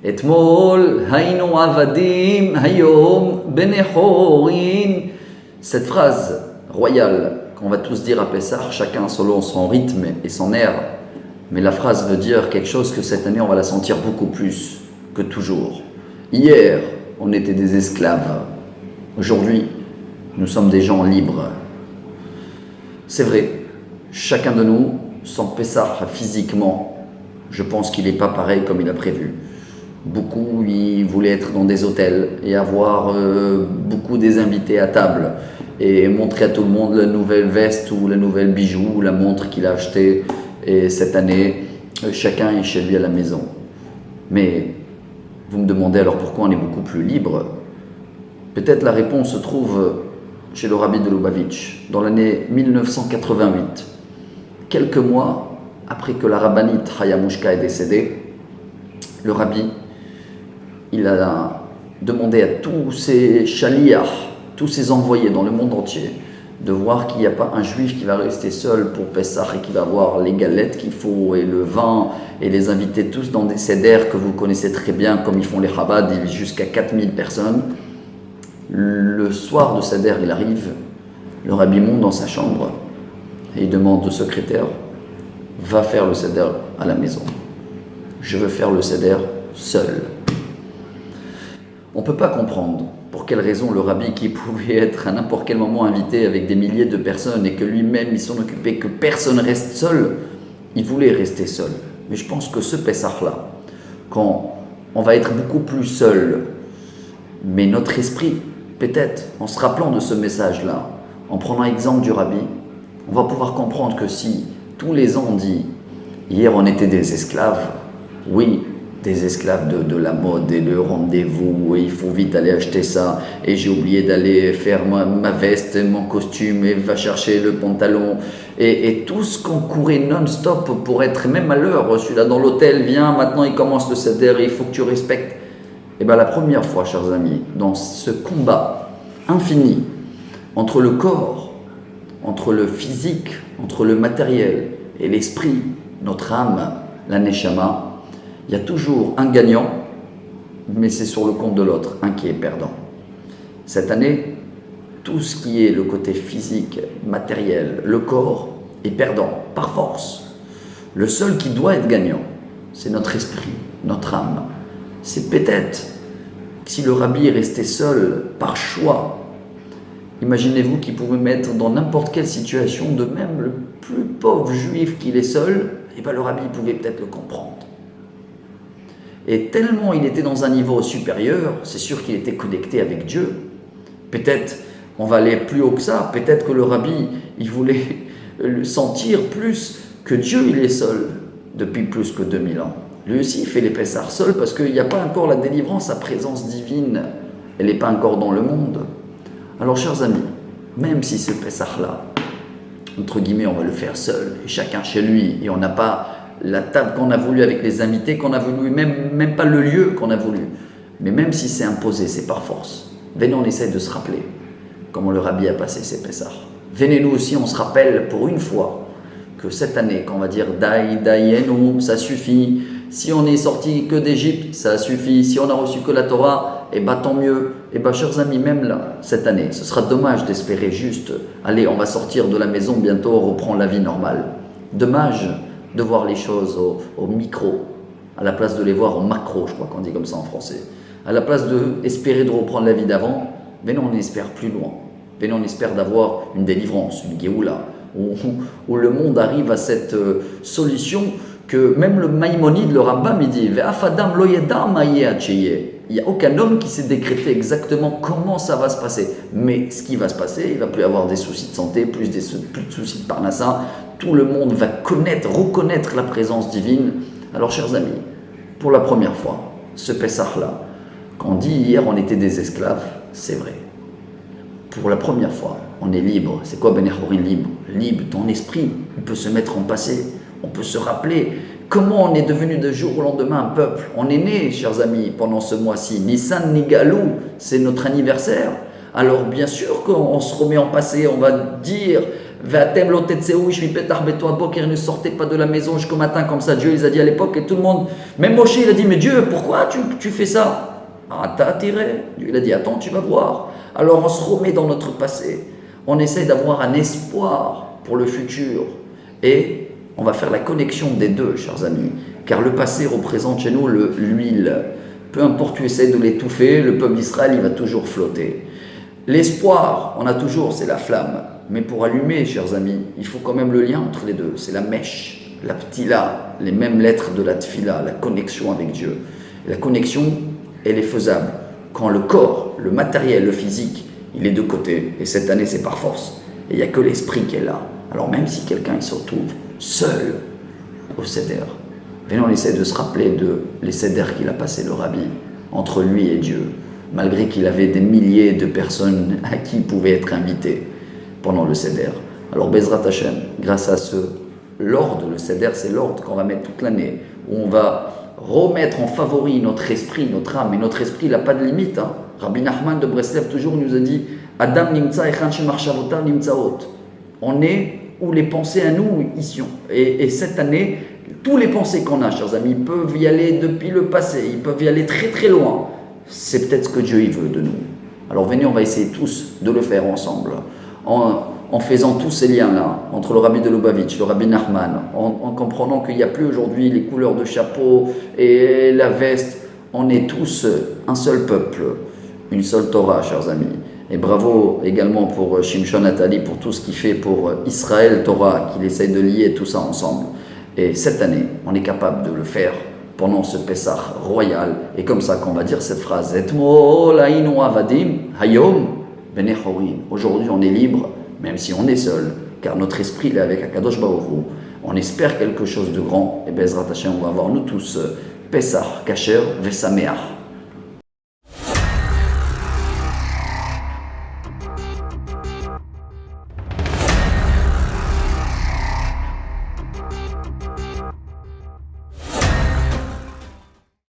Etmol haynu avadim hayom benechorin. Cette phrase royale qu'on va tous dire à Pessah, chacun selon son rythme et son air, mais la phrase veut dire quelque chose que cette année on va la sentir beaucoup plus que toujours. Hier, on était des esclaves. Aujourd'hui, nous sommes des gens libres. C'est vrai, chacun de nous, sans Pessah physiquement, je pense qu'il n'est pas pareil comme il a prévu. Beaucoup, ils voulaient être dans des hôtels et avoir beaucoup des invités à table et montrer à tout le monde la nouvelle veste ou la nouvelle bijou ou la montre qu'il a acheté. Et cette année, chacun est chez lui à la maison. Mais vous me demandez alors pourquoi on est beaucoup plus libre. Peut-être la réponse se trouve chez le rabbi de Lubavitch, dans l'année 1988. Quelques mois après que la rabbinite Chaya Mushka est décédée, le rabbi, il a demandé à tous ses shaliach, tous ses envoyés dans le monde entier, de voir qu'il n'y a pas un juif qui va rester seul pour Pessah et qui va avoir les galettes qu'il faut et le vin et les inviter tous dans des seder que vous connaissez très bien, comme ils font les Chabad, jusqu'à 4000 personnes. Le soir de seder, il arrive, le rabbi monte dans sa chambre et il demande au secrétaire, va faire le seder à la maison. Je veux faire le seder seul. On ne peut pas comprendre pour quelle raison le rabbi, qui pouvait être à n'importe quel moment invité avec des milliers de personnes et que lui-même il s'en occupait, que personne reste seul, il voulait rester seul. Mais je pense que ce Pessah-là, quand on va être beaucoup plus seul, mais notre esprit, peut-être, en se rappelant de ce message-là, en prenant exemple du rabbi, on va pouvoir comprendre que si tous les ans on dit « hier on était des esclaves », oui, des esclaves de la mode et le rendez-vous, et il faut vite aller acheter ça, et j'ai oublié d'aller faire ma veste, mon costume, et va chercher le pantalon, et tout ce qu'on courait non-stop pour être même à l'heure, celui-là dans l'hôtel, viens, maintenant il commence le seder, il faut que tu respectes. Et bien la première fois, chers amis, dans ce combat infini entre le corps, entre le physique, entre le matériel et l'esprit, notre âme, la neshama, il y a toujours un gagnant, mais c'est sur le compte de l'autre, un qui est perdant. Cette année, tout ce qui est le côté physique, matériel, le corps, est perdant, par force. Le seul qui doit être gagnant, c'est notre esprit, notre âme. C'est peut-être, si le rabbi est resté seul par choix, imaginez-vous qu'il pouvait mettre dans n'importe quelle situation, de même le plus pauvre juif qu'il est seul, et bien le rabbi pouvait peut-être le comprendre. Et tellement il était dans un niveau supérieur, c'est sûr qu'il était connecté avec Dieu. Peut-être, on va aller plus haut que ça, peut-être que le rabbi, il voulait le sentir plus que Dieu, il est seul depuis plus que 2000 ans. Lui aussi, il fait les Pessahs seul parce qu'il n'y a pas encore la délivrance, sa présence divine, elle n'est pas encore dans le monde. Alors, chers amis, même si ce Pessah-là, entre guillemets, on va le faire seul, et chacun chez lui, et on n'a pas la table qu'on a voulu avec les invités qu'on a voulu, même pas le lieu qu'on a voulu. Mais même si c'est imposé, c'est par force. Venez, on essaie de se rappeler comment le rabbi a passé ses Pessahs. Venez, nous aussi, on se rappelle pour une fois que cette année, quand on va dire Dayenu, ça suffit. Si on est sorti que d'Égypte, ça suffit. Si on a reçu que la Torah, eh bien tant mieux. Eh bien, chers amis, même là, cette année, ce sera dommage d'espérer juste, allez, on va sortir de la maison, bientôt on reprend la vie normale. Dommage de voir les choses au micro, à la place de les voir au macro, je crois qu'on dit comme ça en français. À la place d'espérer de reprendre la vie d'avant, mais non, on espère plus loin. Mais non, on espère d'avoir une délivrance, une Géoula, où le monde arrive à cette solution que même le Maïmonide, le Rambam, il dit « Ve'afadam lo yeda ma yeh. Il n'y a aucun homme qui sait décréter exactement comment ça va se passer. Mais ce qui va se passer, il ne va plus avoir des soucis de santé, plus de soucis de parnassa. Tout le monde va reconnaître la présence divine. Alors, chers amis, pour la première fois, ce Pessah-là, quand on dit hier on était des esclaves, c'est vrai. Pour la première fois, on est libre. C'est quoi Ben Echorin libre? Libre, ton esprit, il peut se mettre en passé. On peut se rappeler comment on est devenu de jour au lendemain un peuple. On est né, chers amis, pendant ce mois-ci. Nissan Nigalou, c'est notre anniversaire. Alors bien sûr qu'on se remet en passé, on va dire Vatem lo tetzeou ish mipetach beto aboker, ne sortez pas de la maison jusqu'au matin, comme ça Dieu les a dit à l'époque, et tout le monde, même Moshe il a dit, mais Dieu, pourquoi tu fais ça? Ah, t'as attiré. Dieu il a dit, attends, tu vas voir. Alors on se remet dans notre passé, on essaie d'avoir un espoir pour le futur, et on va faire la connexion des deux, chers amis, car le passé représente chez nous l'huile. Peu importe tu essaies de l'étouffer, le peuple d'Israël il va toujours flotter. L'espoir, on a toujours, c'est la flamme. Mais pour allumer, chers amis, il faut quand même le lien entre les deux. C'est la mèche, la ptila, les mêmes lettres de la tfila, la connexion avec Dieu. Et la connexion, elle est faisable quand le corps, le matériel, le physique, il est de côté. Et cette année, c'est par force. Et il n'y a que l'esprit qui est là. Alors même si quelqu'un il se retrouve seul au Seder, venez, on essaie de se rappeler de les Seder qu'il a passé le Rabbi, entre lui et Dieu, malgré qu'il avait des milliers de personnes à qui il pouvait être invité pendant le Seder. Alors Bezrat Hashem, grâce à l'ordre, le Seder c'est l'ordre qu'on va mettre toute l'année, où on va remettre en favori notre esprit, notre âme, et notre esprit il n'a pas de limite. Rabbi Nachman de Breslev toujours nous a dit Adam nimtza echan shemarshavotav nimtzaot. On est où les pensées à nous ici. Et cette année, tous les pensées qu'on a, chers amis, ils peuvent y aller depuis le passé, ils peuvent y aller très très loin. C'est peut-être ce que Dieu il veut de nous. Alors venez, on va essayer tous de le faire ensemble, en faisant tous ces liens-là, entre le Rabbi de Lubavitch, le Rabbi Nachman, en comprenant qu'il n'y a plus aujourd'hui les couleurs de chapeau et la veste. On est tous un seul peuple, une seule Torah, chers amis. Et bravo également pour Shimshon Atali, pour tout ce qu'il fait pour Israël Torah, qu'il essaye de lier tout ça ensemble. Et cette année, on est capable de le faire pendant ce Pessah royal. Et comme ça qu'on va dire cette phrase, Etmol hainu avadim, hayom bnei chorin. Aujourd'hui, on est libre, même si on est seul, car notre esprit est avec Akadosh Baruch Hu. On espère quelque chose de grand. Et Bezrat Hashem, on va avoir nous tous Pessah, Kasher, Vesameach.